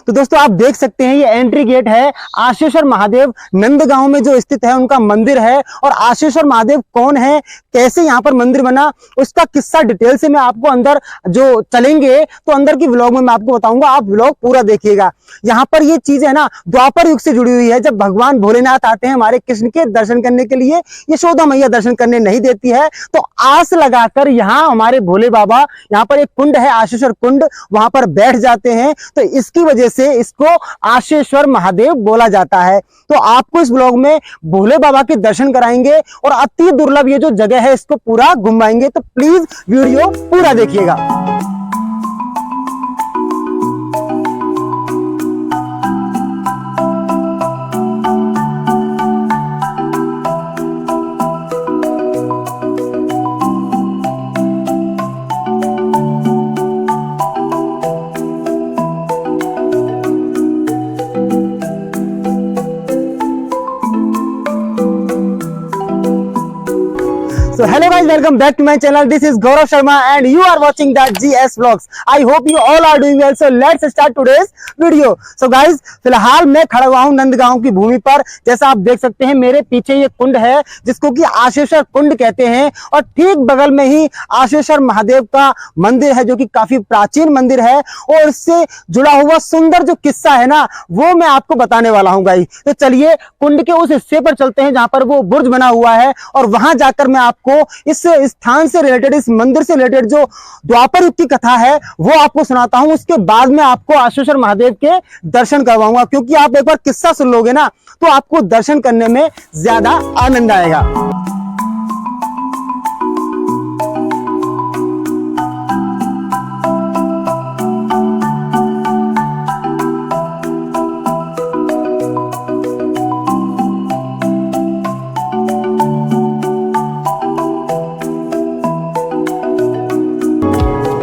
तो दोस्तों आप देख सकते हैं ये एंट्री गेट है आशेश्वर महादेव नंदगांव में जो स्थित है उनका मंदिर है। और आशेश्वर महादेव कौन है, कैसे यहाँ पर मंदिर बना, उसका किस्सा डिटेल से मैं आपको अंदर जो चलेंगे तो अंदर की व्लॉग में मैं आपको बताऊंगा, आप व्लॉग पूरा देखिएगा। यहाँ पर ये चीज है ना द्वापर युग से जुड़ी हुई है। जब भगवान भोलेनाथ आते हैं हमारे कृष्ण के दर्शन करने के लिए, यशोदा मैया दर्शन करने नहीं देती है, तो आस लगाकर यहाँ हमारे भोले बाबा, यहाँ पर एक कुंड है आशेश्वर कुंड, वहां पर बैठ जाते हैं। तो इसकी वजह से इसको आशेश्वर महादेव बोला जाता है। तो आपको इस ब्लॉग में भोले बाबा के दर्शन कराएंगे और अति दुर्लभ ये जो जगह है इसको पूरा घुमाएंगे। तो प्लीज वीडियो पूरा देखिएगा। So hello guys, welcome back to my channel. This is Gaurav Sharma and you are watching the GS Vlogs. I hope you all are doing well. So let's start today's video. So guys, फिलहाल मैं खड़ा हुआ हूँ नंदगांव की भूमि पर। जैसा आप देख सकते हैं मेरे पीछे ये कुंड है जिसको कि आशेश्वर कुंड कहते हैं, और ठीक बगल में ही आशेश्वर महादेव का मंदिर है जो कि काफी प्राचीन मंदिर है। और इससे जुड़ा हुआ सुंदर जो किस्सा है ना वो मैं आपको बताने वाला हूँ गाइस। तो चलिए कुंड के उस हिस्से पर चलते हैं जहां पर वो बुर्ज बना हुआ है, और वहां जाकर मैं आपको इस स्थान से रिलेटेड, इस मंदिर से रिलेटेड जो द्वापर युग की कथा है वो आपको सुनाता हूं। उसके बाद में आपको आशेश्वर महादेव के दर्शन करवाऊंगा, क्योंकि आप एक बार किस्सा सुन लोगे ना तो आपको दर्शन करने में ज्यादा आनंद आएगा।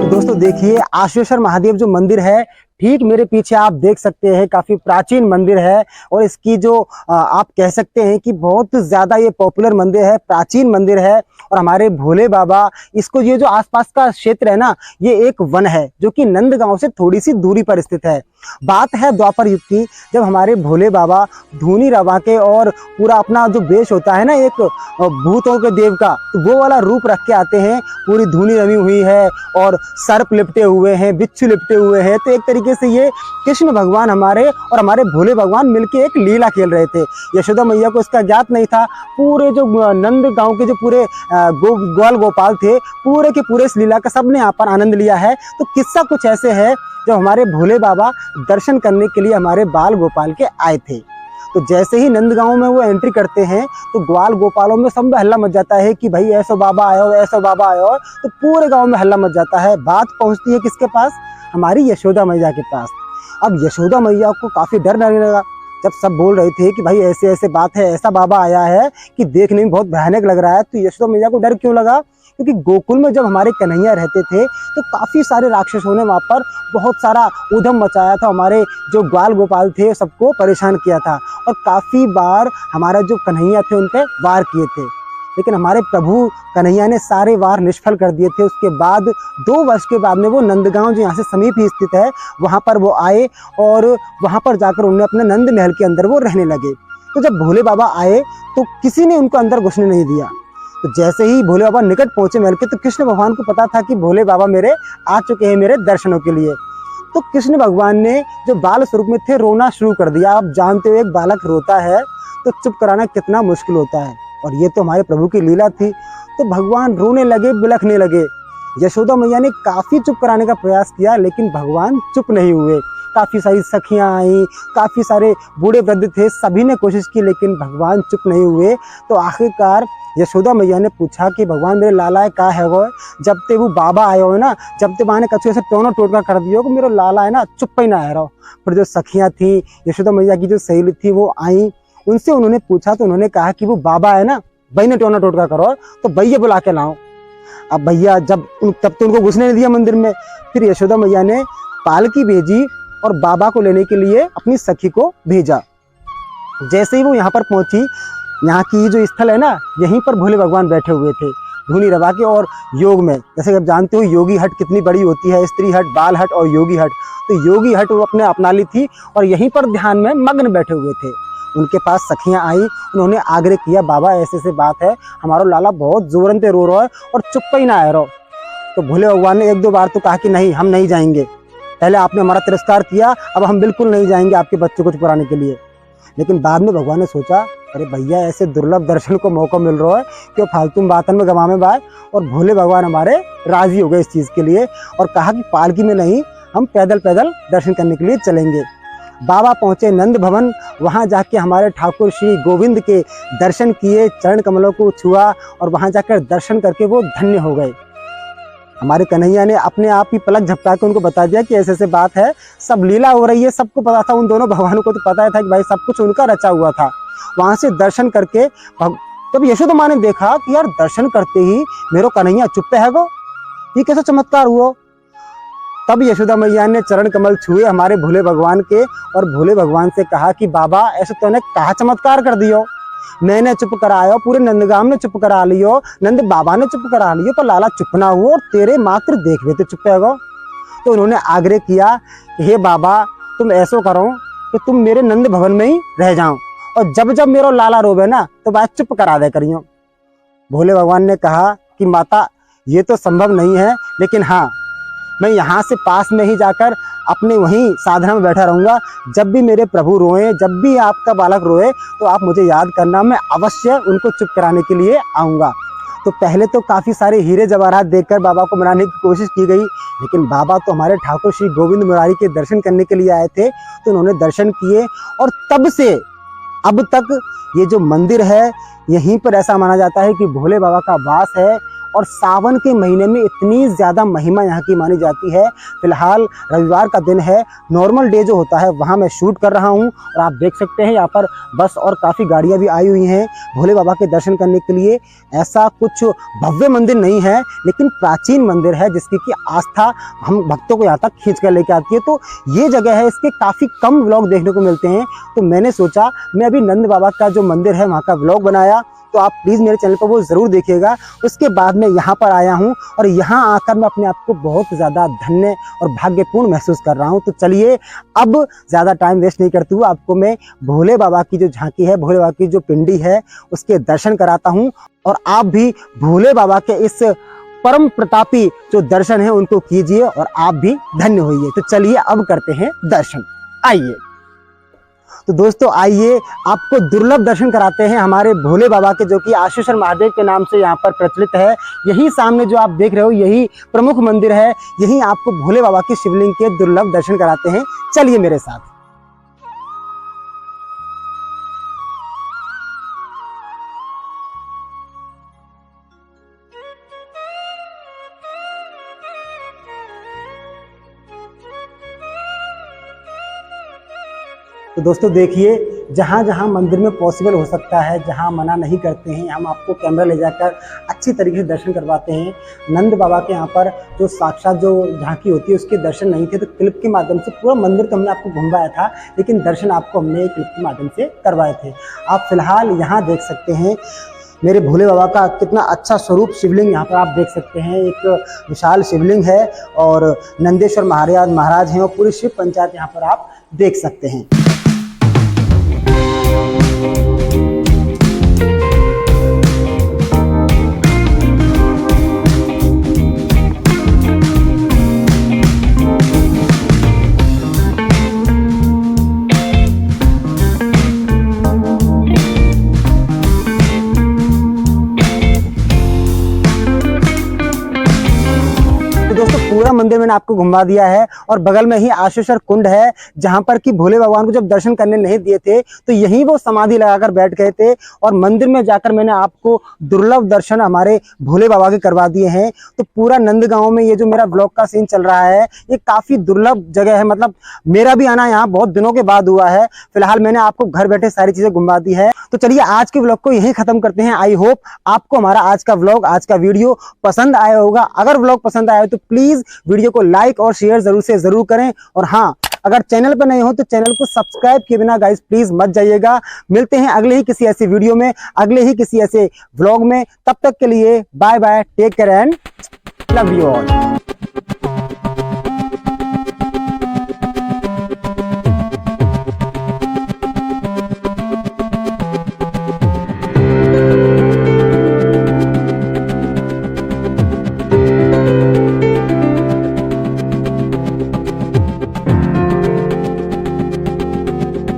दोस्तों देखिए आशेश्वर महादेव जो मंदिर है ठीक मेरे पीछे आप देख सकते हैं, काफी प्राचीन मंदिर है। और इसकी जो आप कह सकते हैं कि बहुत ज्यादा ये पॉपुलर मंदिर है, प्राचीन मंदिर है। और हमारे भोले बाबा, इसको ये जो आसपास का क्षेत्र है ना ये एक वन है जो कि नंदगांव से थोड़ी सी दूरी पर स्थित है। बात है द्वापर युग की, जब हमारे भोले बाबा धूनी रवा के और पूरा अपना जो वेश होता है ना एक भूतों के देव का, तो वो वाला रूप रख के आते हैं। पूरी धूनी रमी हुई है और सर्प लिपटे हुए हैं, बिच्छू लिपटे हुए हैं। तो एक तरीके से ये कृष्ण भगवान हमारे और हमारे भोले भगवान मिलके एक लीला खेल रहे थे। यशोदा मैया को इसका ज्ञात नहीं था। पूरे जो नंद गांव के जो पूरे ग्वाल गोपाल थे पूरे के पूरे इस लीला का सबने यहाँ पर आनंद लिया है। तो किस्सा कुछ ऐसे है जब हमारे भोले बाबा दर्शन करने के लिए हमारे बाल गोपाल के आए थे, तो जैसे ही नंदगांव में वो एंट्री करते हैं तो ग्वाल गोपालों में सब में हल्ला मच जाता है कि भाई ऐसा बाबा आयो, ऐसा बाबा आयो। तो पूरे गांव में हल्ला मच जाता है। बात पहुंचती है किसके पास, हमारी यशोदा मैया के पास। अब यशोदा मैया को काफी डर लगने लगा जब सब बोल रहे थे कि भाई ऐसे ऐसे बात है, ऐसा बाबा आया है कि देखने में बहुत भयानक लग रहा है। तो यशोदा मैया को डर क्यों लगा, क्योंकि गोकुल में जब हमारे कन्हैया रहते थे तो काफी सारे राक्षसों ने वहां पर बहुत सारा उधम मचाया था, हमारे जो ग्वाल गोपाल थे सबको परेशान किया था। और काफी बार हमारा जो कन्हैया थे उन पे वार किए थे, लेकिन हमारे प्रभु कन्हैया ने सारे वार निष्फल कर दिए थे। उसके बाद 2 वर्ष के बाद में वो नंदगांव जो यहाँ से समीप ही स्थित है वहाँ पर वो आए, और वहाँ पर जाकर उन्होंने अपने नंद महल के अंदर वो रहने लगे। तो जब भोले बाबा आए तो किसी ने उनको अंदर घुसने नहीं दिया। तो जैसे ही भोले बाबा निकट पहुंचे महल के, तो कृष्ण भगवान को पता था कि भोले बाबा मेरे आ चुके हैं मेरे दर्शनों के लिए। तो कृष्ण भगवान ने जो बाल स्वरूप में थे रोना शुरू कर दिया। आप जानते हो एक बालक रोता है तो चुप कराना कितना मुश्किल होता है, और ये तो हमारे प्रभु की लीला थी। तो भगवान रोने लगे, बिलखने लगे। यशोदा मैया ने काफी चुप कराने का प्रयास किया लेकिन भगवान चुप नहीं हुए। काफी सारी सखियां आई, काफी सारे बूढ़े वृद्ध थे, सभी ने कोशिश की लेकिन भगवान चुप नहीं हुए। तो आखिरकार यशोदा मैया ने पूछा कि भगवान मेरे लाला का है वो, जब ते वो बाबा आए हो ना, जब ते माने कछु ऐसे टोना टोटका कर दियो कि मेरा लाला है ना चुप ही ना आ रहा। फिर जो सखियां थी, यशोदा मैया की जो सहेली थी वो आई, उनसे उन्होंने पूछा तो उन्होंने कहा कि वो बाबा है ना, भाई ने टोना टोटका करो तो भैया बुला के लाओ। अब भैया तब तो उनको घुसने नहीं दिया मंदिर में। फिर यशोदा मैया ने पालकी भेजी और बाबा को लेने के लिए अपनी सखी को भेजा। जैसे ही वो यहाँ पर पहुंची, यहाँ की जो स्थल है ना यहीं पर भोले भगवान बैठे हुए थे। धुनी रवा के और योग में, जैसे आप जानते हो योगी हट कितनी बड़ी होती है, स्त्री हट, बाल हट और योगी हट, तो योगी हट वो अपने अपना ली थी और यहीं पर ध्यान में मग्न बैठे हुए थे। उनके पास सखियां आई, उन्होंने आग्रह किया, बाबा ऐसे ऐसे बात है, हमारा लाला बहुत जोरन पे रो रहा है और चुप ही ना आ रहा। तो भोले भगवान ने एक दो बार तो कहा कि नहीं, हम नहीं जाएंगे, पहले आपने हमारा तिरस्कार किया, अब हम बिल्कुल नहीं जाएंगे आपके बच्चे को चुप कराने के लिए। लेकिन बाद में भगवान ने सोचा, अरे भैया ऐसे दुर्लभ दर्शन को मौका मिल रहा है, क्यों फालतू बातन में गवा में बाय। और भोले भगवान हमारे राजी हो गए इस चीज़ के लिए और कहा कि पालकी में नहीं, हम पैदल पैदल दर्शन करने के लिए चलेंगे। बाबा पहुँचे नंद भवन, वहाँ जाके हमारे ठाकुर श्री गोविंद के दर्शन किए, चरण कमलों को छुआ और वहाँ जाकर दर्शन करके वो धन्य हो गए। हमारे कन्हैया ने अपने आप ही पलक झपका के उनको बता दिया कि ऐसे ऐसे बात है, सब लीला हो रही है, सबको पता था, उन दोनों भगवानों को तो पता था कि भाई सब कुछ उनका रचा हुआ था। वहाँ से दर्शन करके तब यशोदा माँ ने देखा कि यार दर्शन करते ही मेरो कन्हैया चुप है गो, ये कैसा चमत्कार हुआ। तब यशोदा मैया ने चरण कमल छुए हमारे भोले भगवान के और भोले भगवान से कहा कि बाबा ऐसे तूने कहा चमत्कार कर दियो, मैंने चुप करायो, पूरे नंदगाम ने चुप करा लियो, नंद बाबा ने चुप करा लियो, पर लाला चुप ना हुआ और तेरे मात्र देखवे तो चुप है गो। तो उन्होंने आग्रह किया, हे बाबा तुम ऐसा करो कि तुम मेरे नंद भवन में ही रह जाओ और जब जब मेरा लाला रोवे ना तो बात चुप करा दे करियो। भोले भगवान ने कहा कि माता ये तो संभव नहीं है, लेकिन हाँ मैं यहाँ से पास में ही जाकर अपने वहीं साधना में बैठा रहूँगा, जब भी मेरे प्रभु रोए, जब भी आपका बालक रोए तो आप मुझे याद करना, मैं अवश्य उनको चुप कराने के लिए आऊँगा। तो पहले तो काफ़ी सारे हीरे जवाहरात देखकर बाबा को मनाने की कोशिश की गई, लेकिन बाबा तो हमारे ठाकुर श्री गोविंद मुरारी के दर्शन करने के लिए आए थे, तो उन्होंने दर्शन किए और तब से अब तक ये जो मंदिर है यहीं पर ऐसा माना जाता है कि भोले बाबा का वास है और सावन के महीने में इतनी ज़्यादा महिमा यहाँ की मानी जाती है। फिलहाल रविवार का दिन है, नॉर्मल डे जो होता है वहाँ मैं शूट कर रहा हूँ और आप देख सकते हैं यहाँ पर बस और काफ़ी गाड़ियाँ भी आई हुई हैं भोले बाबा के दर्शन करने के लिए। ऐसा कुछ भव्य मंदिर नहीं है, लेकिन प्राचीन मंदिर है जिसकी कि आस्था हम भक्तों को यहाँ तक खींच कर लेके आती है। तो ये जगह है, इसके काफ़ी कम व्लॉग देखने को मिलते हैं, तो मैंने सोचा मैं अभी नंद बाबा का जो मंदिर है वहाँ का व्लॉग बनाया, तो आप प्लीज़ मेरे चैनल पर वो ज़रूर देखिएगा। उसके बाद मैं यहाँ पर आया हूँ और यहाँ आकर मैं अपने आप को बहुत ज़्यादा धन्य और भाग्यपूर्ण महसूस कर रहा हूँ। तो चलिए अब ज़्यादा टाइम वेस्ट नहीं करते हुए आपको मैं भोले बाबा की जो झांकी है, भोले बाबा की जो पिंडी है उसके दर्शन कराता हूँ और आप भी भोले बाबा के इस परम प्रतापी जो दर्शन है उनको कीजिए और आप भी धन्य होइए। तो चलिए अब करते हैं दर्शन, आइए। तो दोस्तों आइए आपको दुर्लभ दर्शन कराते हैं हमारे भोले बाबा के, जो कि आशीश्वर महादेव के नाम से यहाँ पर प्रचलित है। यही सामने जो आप देख रहे हो यही प्रमुख मंदिर है, यही आपको भोले बाबा की शिवलिंग के दुर्लभ दर्शन कराते हैं। चलिए मेरे साथ। तो दोस्तों देखिए, जहाँ जहाँ मंदिर में पॉसिबल हो सकता है, जहाँ मना नहीं करते हैं, हम आपको कैमरा ले जाकर अच्छी तरीके से दर्शन करवाते हैं। नंद बाबा के यहाँ पर जो साक्षात जो झांकी होती है उसके दर्शन नहीं थे, तो क्लिप के माध्यम से पूरा मंदिर तो हमने आपको घुमवाया था, लेकिन दर्शन आपको हमने क्लिप के माध्यम से करवाए थे। आप फिलहाल यहाँ देख सकते हैं मेरे भोले बाबा का कितना अच्छा स्वरूप शिवलिंग यहाँ पर आप देख सकते हैं। एक विशाल शिवलिंग है और नंदेश्वर महाराज हैं और पूरी शिव पंचायत यहाँ पर आप देख सकते हैं। पूरा मंदिर मैंने आपको घुमा दिया है और बगल में ही आशीश्वर कुंड है, जहां पर कि भोले भगवान को जब दर्शन करने नहीं दिए थे तो यहीं वो समाधि लगाकर बैठ गए थे और मंदिर में जाकर मैंने आपको दुर्लभ दर्शन हमारे भोले बाबा के करवा दिए हैं। तो पूरा नंदगांव में ये जो मेरा ब्लॉग का सीन चल रहा है ये काफी दुर्लभ जगह है, मतलब मेरा भी आना यहाँ बहुत दिनों के बाद हुआ है। फिलहाल मैंने आपको घर बैठे सारी चीजें घुमा दी है। तो चलिए आज के व्लॉग को यहीं खत्म करते हैं। आई होप आपको हमारा आज का व्लॉग, आज का वीडियो पसंद आया होगा। अगर व्लॉग पसंद आया हो तो प्लीज वीडियो को लाइक और शेयर जरूर से जरूर करें। और हाँ, अगर चैनल पर नए हो तो चैनल को सब्सक्राइब किए बिना गाइस प्लीज मत जाइएगा। मिलते हैं अगले ही किसी ऐसे वीडियो में, अगले ही किसी ऐसे व्लॉग में। तब तक के लिए bye bye, take care and love you all.